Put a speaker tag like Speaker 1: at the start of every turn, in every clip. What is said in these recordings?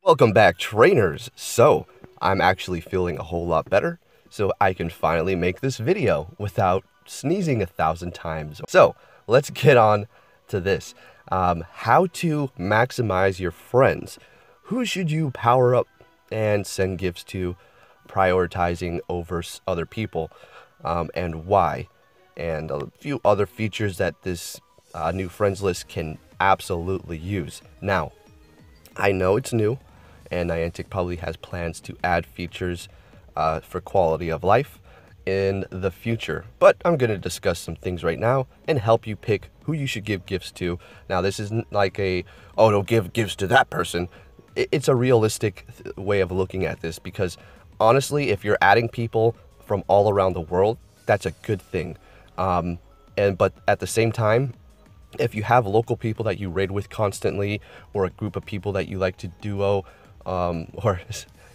Speaker 1: Welcome back, trainers. So I'm actually feeling a whole lot better, so I can finally make this video without sneezing 1,000 times. So let's get on to this. How to maximize your friends. Who should you power up and send gifts to, prioritizing over other people, and why, and a few other features that this new friends list can absolutely use. Now, I know it's new, and Niantic probably has plans to add features for quality of life in the future. But I'm going to discuss some things right now and help you pick who you should give gifts to. Now, this isn't like oh, don't give gifts to that person. It's a realistic way of looking at this, because honestly, if you're adding people from all around the world, that's a good thing. But at the same time, if you have local people that you raid with constantly, or a group of people that you like to duo, or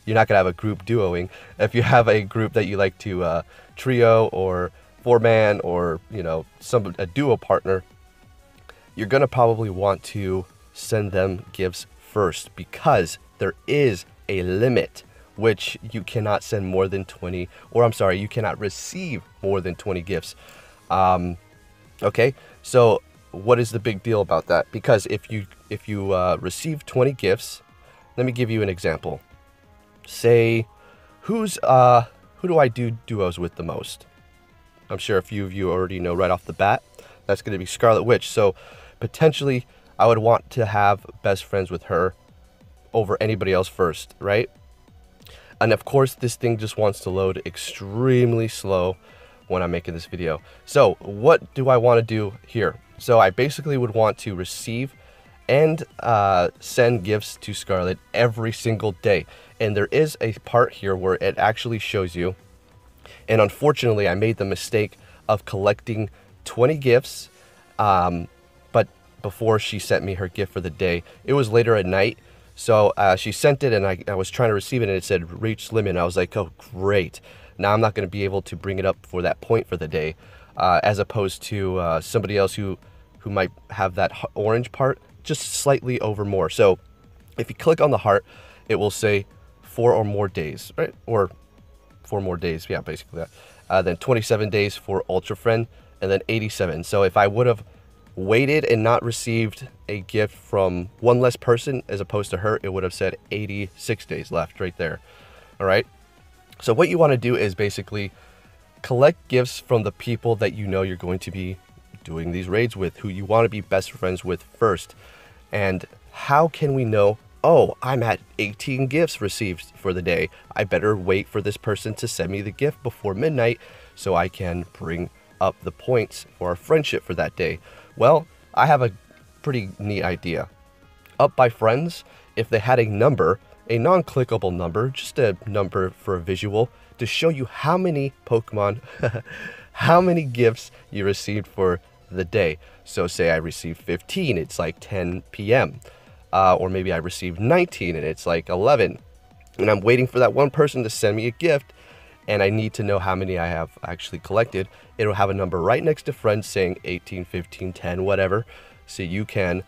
Speaker 1: you're not gonna have a group duoing. If you have a group that you like to trio or 4-man, or a duo partner, you're gonna probably want to send them gifts first, because there is a limit, which you cannot send more than 20, or I'm sorry, you cannot receive more than 20 gifts. Okay, so what is the big deal about that? Because if you receive 20 gifts, let me give you an example. Say, who do I do duos with the most? I'm sure a few of you already know right off the bat. That's going to be Scarlet Witch. So potentially, I would want to have best friends with her over anybody else first, right? And of course, this thing just wants to load extremely slow when I'm making this video. So what do I want to do here? So I basically would want to receive and send gifts to Scarlet every single day. And there is a part here where it actually shows you. And unfortunately, I made the mistake of collecting 20 gifts, but before she sent me her gift for the day. It was later at night. So she sent it, and I was trying to receive it, and it said reach limit. And I was like, oh, great. Now I'm not going to be able to bring it up for that point for the day, as opposed to somebody else who might have that orange part just slightly over more. So if you click on the heart, it will say 4 or more days, right? Or 4 more days, yeah, basically that. Then 27 days for Ultra Friend, and then 87. So if I would have waited and not received a gift from one less person as opposed to her, it would have said 86 days left right there. All right. So what you want to do is basically collect gifts from the people that you know you're going to be doing these raids with, who you want to be best friends with first. And how can we know, oh, I'm at 18 gifts received for the day, I better wait for this person to send me the gift before midnight so I can bring up the points for our friendship for that day? Well, I have a pretty neat idea. Up by friends, if they had a number, a non-clickable number, just a number for a visual, to show you how many Pokemon, how many gifts you received for the day. So say I received 15, it's like 10 p.m. Or maybe I received 19 and it's like 11. And I'm waiting for that one person to send me a gift, and I need to know how many I have actually collected. It'll have a number right next to friends saying 18, 15, 10, whatever. So you can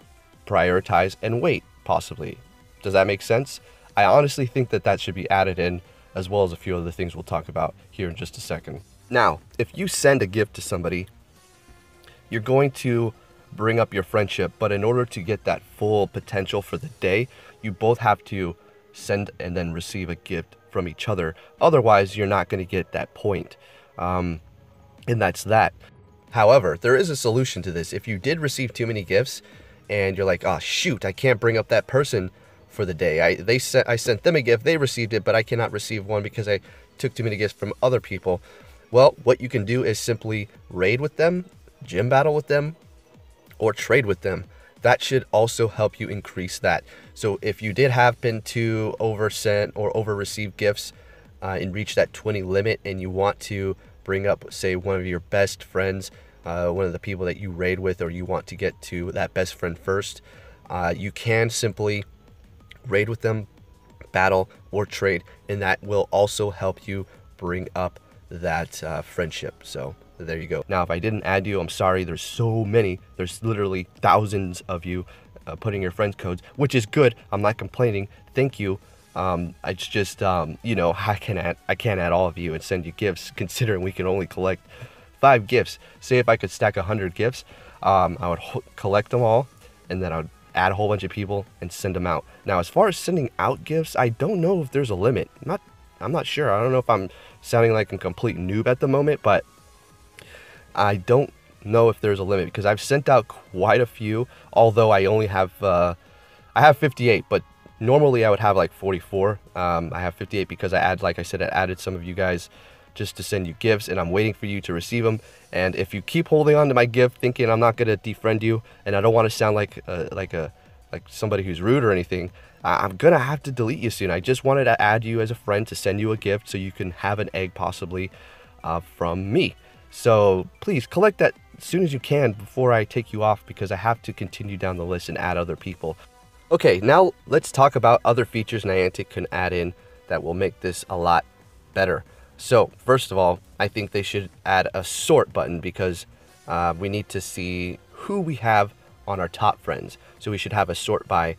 Speaker 1: prioritize and wait, possibly. Does that make sense? I honestly think that that should be added in, as well as a few other things we'll talk about here in just a second. Now, if you send a gift to somebody, you're going to bring up your friendship, but in order to get that full potential for the day, you both have to send and then receive a gift from each other. Otherwise, you're not going to get that point. And that's that. However, there is a solution to this. If you did receive too many gifts and you're like, oh shoot, I can't bring up that person for the day. I sent them a gift, they received it, but I cannot receive one because I took too many gifts from other people. Well, what you can do is simply raid with them, gym battle with them, or trade with them. That should also help you increase that. So if you did happen to oversend or over-receive gifts and reach that 20 limit, and you want to bring up, say, one of your best friends, one of the people that you raid with, or you want to get to that best friend first, you can simply raid with them, battle, or trade, and that will also help you bring up that friendship. So there you go. Now, if I didn't add you, I'm sorry. There's so many. There's literally thousands of you putting your friends codes, which is good. I'm not complaining. Thank you. It's just, you know, I can't add all of you and send you gifts, considering we can only collect 5 gifts. Say if I could stack 100 gifts, I would collect them all, and then I would add a whole bunch of people and send them out. Now, as far as sending out gifts, I don't know if there's a limit. I'm not sure. I don't know if I'm sounding like a complete noob at the moment, but I don't know if there's a limit, because I've sent out quite a few, although I only have I have 58, but normally I would have like 44. I have 58 because like I said, I added some of you guys just to send you gifts, and I'm waiting for you to receive them. And if you keep holding on to my gift thinking I'm not going to defriend you, and I don't want to sound like somebody who's rude or anything, I'm gonna have to delete you soon. I just wanted to add you as a friend to send you a gift so you can have an egg possibly from me. So please collect that as soon as you can before I take you off, because I have to continue down the list and add other people. Okay, now let's talk about other features Niantic can add in that will make this a lot better. So first of all, I think they should add a sort button, because we need to see who we have on our top friends. So we should have a sort by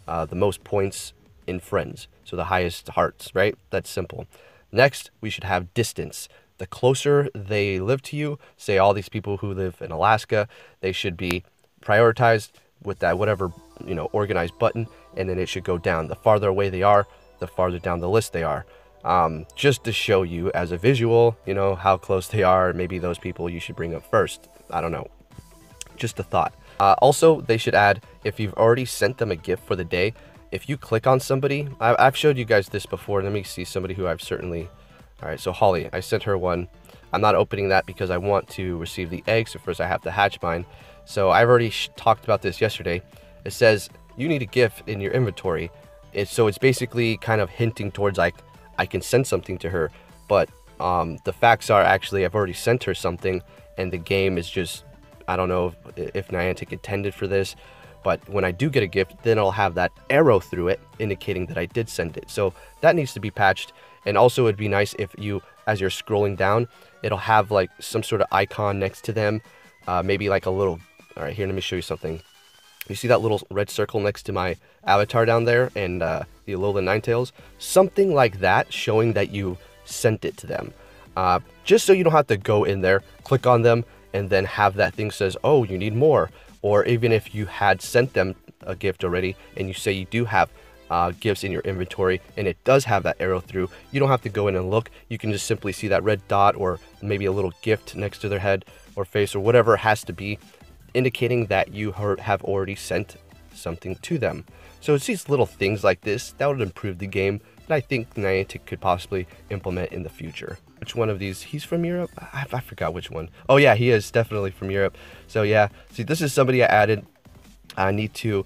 Speaker 1: the most points in friends, so the highest hearts, right? That's simple. Next, we should have distance. The closer they live to you, say all these people who live in Alaska, they should be prioritized with that whatever, you know, organized button, and then it should go down. The farther away they are, the farther down the list they are. Just to show you as a visual, you know, how close they are. Maybe those people you should bring up first. I don't know. Just a thought. Also, they should add, if you've already sent them a gift for the day, if you click on somebody, I've showed you guys this before. Let me see somebody who I've certainly... All right, so Holly, I sent her one. I'm not opening that because I want to receive the egg, so first I have to hatch mine. So I've already talked about this yesterday. It says you need a gift in your inventory. So it's basically kind of hinting towards like I can send something to her, but the facts are actually I've already sent her something, and the game is just, I don't know if Niantic intended for this, but when I do get a gift, then I'll have that arrow through it indicating that I did send it. So that needs to be patched. And also it'd be nice if you, as you're scrolling down, it'll have like some sort of icon next to them, maybe like a little, all right, here, let me show you something. You see that little red circle next to my avatar down there, and the Alolan Ninetales? Something like that, showing that you sent it to them. Just so you don't have to go in there, click on them, and then have that thing says, oh, you need more. Or even if you had sent them a gift already, and you say you do have gifts in your inventory, and it does have that arrow through, you don't have to go in and look. You can just simply see that red dot, or maybe a little gift next to their head or face, or whatever it has to be, indicating that you have already sent something to them. So it's these little things like this that would improve the game that I think Niantic could possibly implement in the future. Which one of these? He's from Europe? I forgot which one. Oh yeah, he is definitely from Europe. So yeah, see, this is somebody I added. I need to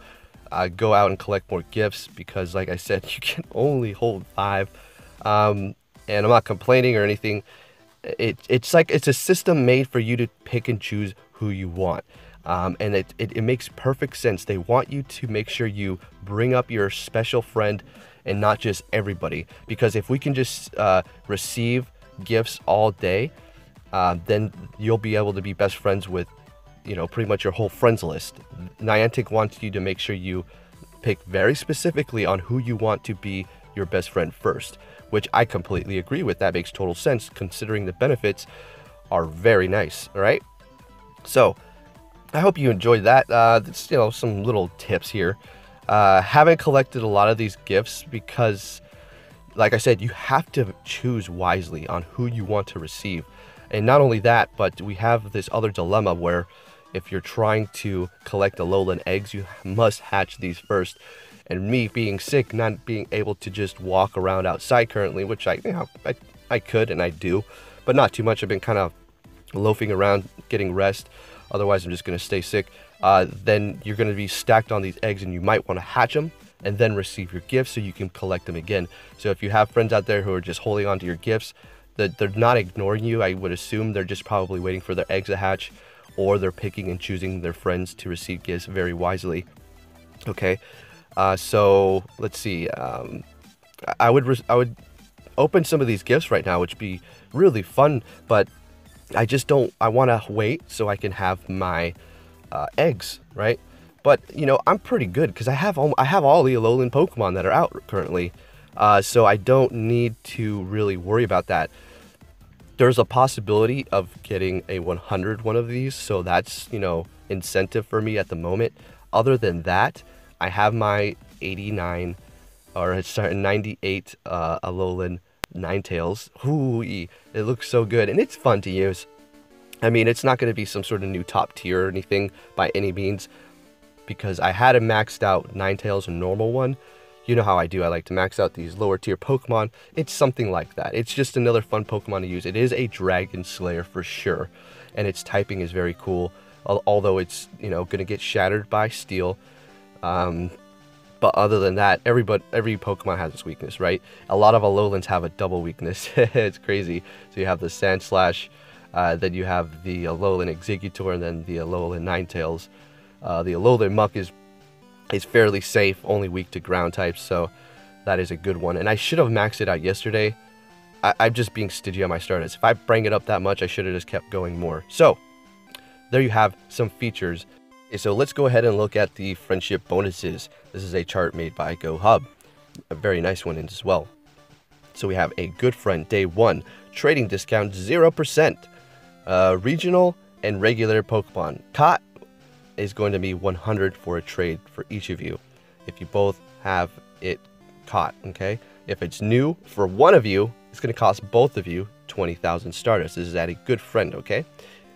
Speaker 1: go out and collect more gifts, because like I said, you can only hold 5. And I'm not complaining or anything. It's like it's a system made for you to pick and choose who you want. And it makes perfect sense. They want you to make sure you bring up your special friend and not just everybody. Because if we can just receive gifts all day, then you'll be able to be best friends with, you know, pretty much your whole friends list. Niantic wants you to make sure you pick very specifically on who you want to be your best friend first, which I completely agree with. That makes total sense considering the benefits are very nice. All right. So I hope you enjoyed that. It's, you know, some little tips here. Haven't collected a lot of these gifts because, like I said, you have to choose wisely on who you want to receive. And not only that, but we have this other dilemma where if you're trying to collect Alolan eggs, you must hatch these first. And me being sick, not being able to just walk around outside currently, which I could and I do, but not too much. I've been kind of loafing around, getting rest. Otherwise, I'm just going to stay sick. Then you're going to be stacked on these eggs, and you might want to hatch them and then receive your gifts so you can collect them again. So if you have friends out there who are just holding on to your gifts, that they're not ignoring you. I would assume they're just probably waiting for their eggs to hatch, or they're picking and choosing their friends to receive gifts very wisely. Okay, so let's see. I would open some of these gifts right now, which would be really fun, but I just don't. I want to wait so I can have my eggs, right? But, you know, I'm pretty good because I have all the Alolan Pokemon that are out currently. So I don't need to really worry about that. There's a possibility of getting a 100 one of these, so that's, you know, incentive for me at the moment. Other than that, I have my 89, or sorry, 98 Alolan Ninetales. Ooh, it looks so good, and it's fun to use. I mean, it's not going to be some sort of new top tier or anything by any means, because I had a maxed out Ninetales, a normal one. You know how I do. I like to max out these lower tier Pokemon. It's something like that. It's just another fun Pokemon to use. It is a Dragon Slayer for sure, and its typing is very cool, although it's, you know, going to get shattered by Steel. But other than that, every Pokemon has its weakness, right? A lot of Alolans have a double weakness. It's crazy. So you have the Sandslash, then you have the Alolan Exeggutor, and then the Alolan Ninetales. The Alolan Muck is fairly safe, only weak to ground types, so that is a good one. And I should have maxed it out yesterday. I'm just being stingy on my starters. If I bring it up that much, I should have just kept going more. So, there you have some features. Okay, so let's go ahead and look at the friendship bonuses. This is a chart made by GoHub. A very nice one as well. So we have a good friend, day 1, trading discount 0%. Regional and regular Pokemon. Caught is going to be 100 for a trade for each of you, if you both have it caught, okay? If it's new for one of you, it's going to cost both of you 20,000 Stardust. This is at a good friend, okay?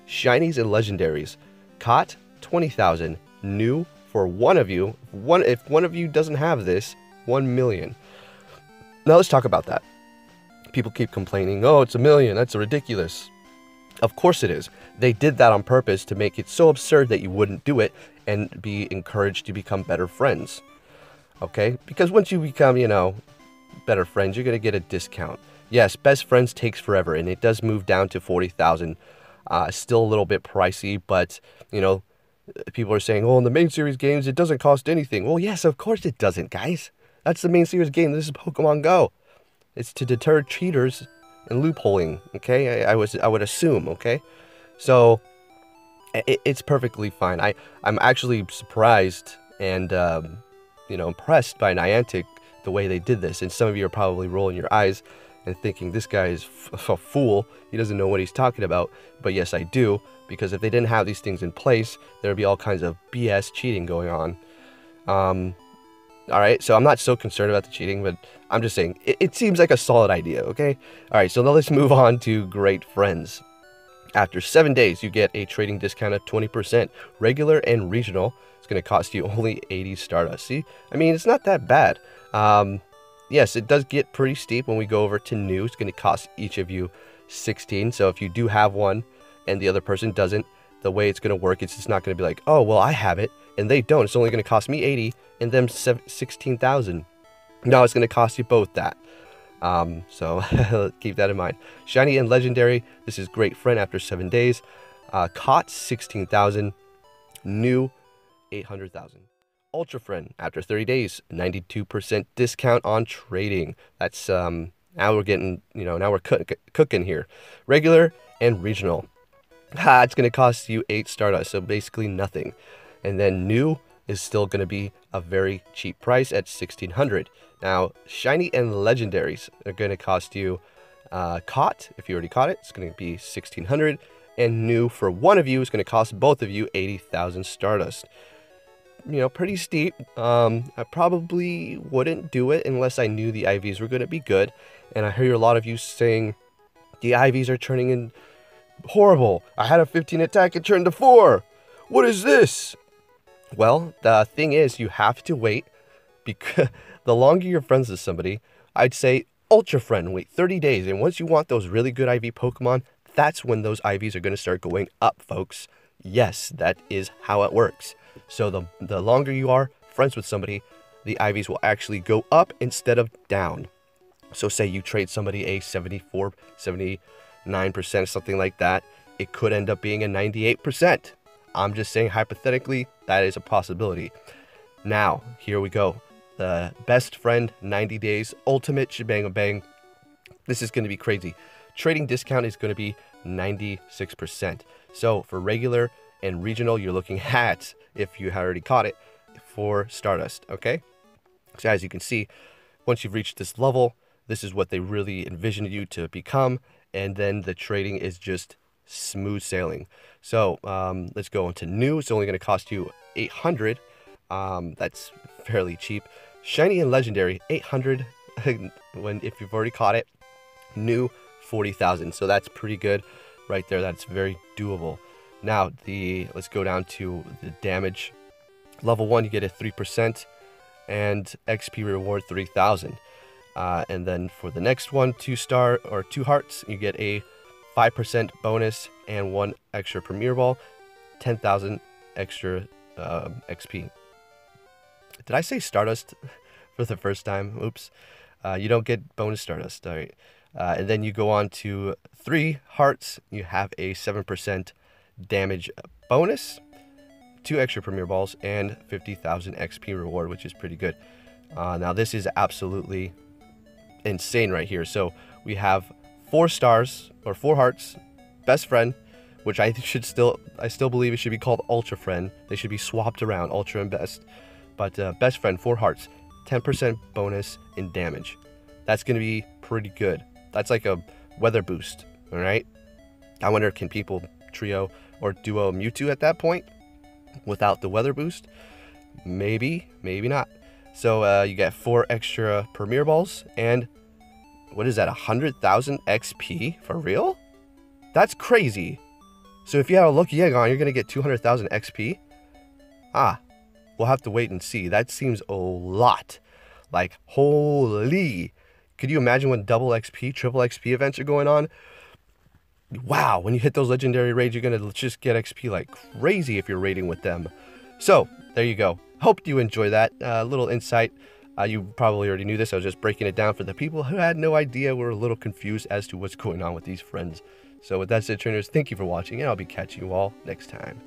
Speaker 1: Shinies and legendaries. Caught, 20,000. New for one of you. If one of you doesn't have this, 1 million. Now let's talk about that. People keep complaining, oh, it's 1 million, that's ridiculous. Of course it is. They did that on purpose to make it so absurd that you wouldn't do it and be encouraged to become better friends. Okay? Because once you become, you know, better friends, you're going to get a discount. Yes, best friends takes forever, and it does move down to 40,000. Still a little bit pricey, but, you know, people are saying, oh, in the main series games, it doesn't cost anything. Well, yes, of course it doesn't, guys. That's the main series game. This is Pokemon Go. It's to deter cheaters and loopholing, okay? I would assume, okay? So, it's perfectly fine. I'm actually surprised and, you know, impressed by Niantic, the way they did this. And some of you are probably rolling your eyes and thinking, this guy is a fool. He doesn't know what he's talking about. But yes, I do. Because if they didn't have these things in place, there would be all kinds of BS cheating going on. Alright, so I'm not so concerned about the cheating, but I'm just saying, it seems like a solid idea, okay? Alright, so now let's move on to Great Friends. After 7 days, you get a trading discount of 20%. Regular and regional, it's going to cost you only 80 Stardust. See? I mean, it's not that bad. Yes, it does get pretty steep when we go over to new. It's going to cost each of you 16. So if you do have one and the other person doesn't, the way it's going to work, it's just not going to be like, oh, well, I have it, and they don't. It's only going to cost me 80 and them 16,000. No, it's going to cost you both that. So keep that in mind. Shiny and Legendary, this is Great Friend after 7 days. Caught, 16,000. New, 800,000. Ultra Friend after 30 days, 92% discount on trading. That's, now we're getting, you know, now we're cooking here. Regular and regional. It's going to cost you 8 Stardust, so basically nothing. And then new is still going to be a very cheap price at 1,600. Now, shiny and legendaries are going to cost you caught. If you already caught it, it's going to be 1,600. And new for one of you is going to cost both of you 80,000 Stardust. You know, pretty steep. I probably wouldn't do it unless I knew the IVs were going to be good. And I hear a lot of you saying the IVs are turning in horrible. I had a 15 attack, it turned to 4. What is this? Well, the thing is, you have to wait, because the longer you're friends with somebody, I'd say Ultra Friend, wait 30 days. And once you want those really good IV Pokemon, that's when those IVs are going to start going up, folks. Yes, that is how it works. So the longer you are friends with somebody, the IVs will actually go up instead of down. So say you trade somebody a 74, 79%, something like that, it could end up being a 98%. I'm just saying hypothetically, that is a possibility. Now, here we go. The best friend, 90 days, ultimate shebang-a-bang. This is going to be crazy. Trading discount is going to be 96%. So for regular And regional, you're looking at, if you had already caught it, 4 Stardust, okay? So as you can see, once you've reached this level, this is what they really envisioned you to become, and then the trading is just smooth sailing. So let's go into new. It's only going to cost you 800. That's fairly cheap. Shiny and legendary, 800 if you've already caught it. New, 40,000. So that's pretty good right there. That's very doable. Now let's go down to the damage. Level 1, you get a 3%, and XP reward 3,000. And then for the next one, 2-star or 2 hearts, you get a 5% bonus and 1 extra Premier Ball, 10,000 extra XP. Did I say Stardust for the first time? Oops. You don't get bonus Stardust. All right. And then you go on to 3 hearts. You have a 7% damage bonus, 2 extra Premier Balls, and 50,000 XP reward, which is pretty good. Now this is absolutely insane right here. So we have 4 stars or 4 hearts, best friend, which I still believe it should be called Ultra Friend. They should be swapped around, Ultra and Best. But best friend, 4 hearts, 10% bonus in damage. That's going to be pretty good. That's like a weather boost, all right? I wonder, can people trio or duo Mewtwo at that point without the weather boost? Maybe, maybe not. So you get 4 extra Premier Balls, and what is that, 100,000 XP? For real? That's crazy. So if you have a lucky egg on, you're going to get 200,000 XP? We'll have to wait and see. That seems a lot. Like, holy. Could you imagine when double XP, triple XP events are going on? Wow, when you hit those legendary raids, you're going to just get XP like crazy if you're raiding with them. So, there you go. Hope you enjoy that little insight. You probably already knew this. I was just breaking it down for the people who had no idea, were a little confused as to what's going on with these friends. So with that said, trainers, thank you for watching, and I'll be catching you all next time.